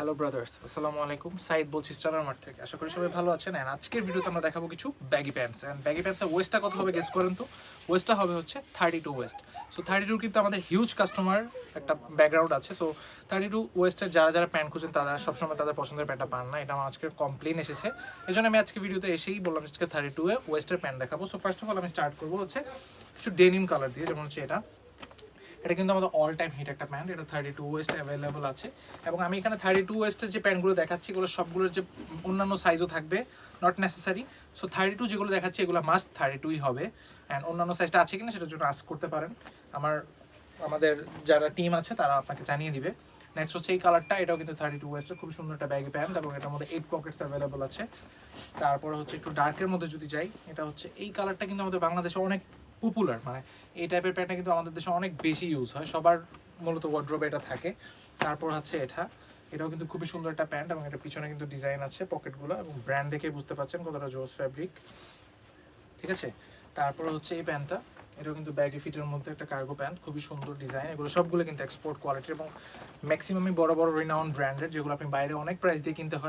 Hello brothers, আসসালামু আলাইকুম। সাইদ বলছি স্টার মার্ট থেকে। আশা করি সবাই ভালো আছেন। অ্যান্ড আজকের ভিডিওতে আমরা দেখাবো কিছু ব্যাগি প্যান্টস। অ্যান্ড ব্যাগি প্যান্টসের ওয়েস্টটা কত হবে গেস করেন তো। ওয়েস্টটা হবে হচ্ছে 32 ওয়েস্ট। সো 32 কিন্তু আমাদের হিউজ কাস্টমার একটা ব্যাকগ্রাউন্ড আছে। সো 32 ওয়েস্টের যারা যারা প্যান্ট খুঁজেন তারা সবসময় তাদের পছন্দের প্যান্টটা পান না, এটা আমার আজকের কমপ্লেন এসেছে। এই জন্য আমি আজকে ভিডিওতে এসেই বললাম আজকে 32 ওয়েস্টের প্যান্ট দেখাবো। সো ফার্স্ট অফ অল আমি স্টার্ট করবো হচ্ছে কিছু ডেনিম কালার দিয়ে, যেমন হচ্ছে এটা কিন্তু আমাদের অল টাইম হিট একটা প্যান্ট। এটা 32 ওয়েস্ট অ্যাভেলেবল আছে। এবং আমি এখানে 32 ওয়েস্টের যে প্যান্টগুলো দেখাচ্ছি এগুলো সবগুলোর যে অন্যান্য সাইজও থাকবে, নট নেসেসারি। সো 32 যেগুলো দেখাচ্ছি এগুলো মাস্ট 32ই হবে। অ্যান্ড অন্যান্য সাইজটা আছে কিনা সেটার জন্য আস্ক করতে পারেন, আমাদের যারা টিম আছে তারা আপনাকে জানিয়ে দিবে। নেক্সট হচ্ছে এই কালারটা, এটাও কিন্তু 32 ওয়েস্টের খুব সুন্দর একটা ব্যাগি প্যান্ট এবং এটার মধ্যে 8 পকেটস অ্যাভেলেবল আছে। তারপরে হচ্ছে একটু ডার্কের মধ্যে যদি যাই, এটা হচ্ছে এই কালারটা কিন্তু আমাদের বাংলাদেশে অনেক পপুলার, মানে এই টাইপের প্যান্টটা কিন্তু আমাদের দেশে অনেক বেশি ইউজ হয়, সবার মূলত ওয়ার্ড্রোবে এটা থাকে। তারপর হচ্ছে এটাও কিন্তু খুবই সুন্দর একটা প্যান্ট এবং এটা পিছনে কিন্তু ডিজাইন আছে পকেটগুলো, এবং ব্র্যান্ড দেখে বুঝতে পারছেন কতটা জোস ফ্যাব্রিক, ঠিক আছে। তারপর হচ্ছে এই প্যান্টটা, এটাও কিন্তু ব্যাগি ফিটের মধ্যে একটা কার্গো প্যান্ট, খুবই সুন্দর ডিজাইন। এগুলো সবগুলো কিন্তু এক্সপোর্ট কোয়ালিটির এবং ম্যাক্সিমামই বড় বড় রিনাউন্ড ব্র্যান্ডের, যেগুলো আপনি বাইরে অনেক প্রাইস দিয়ে কিনতে হয়।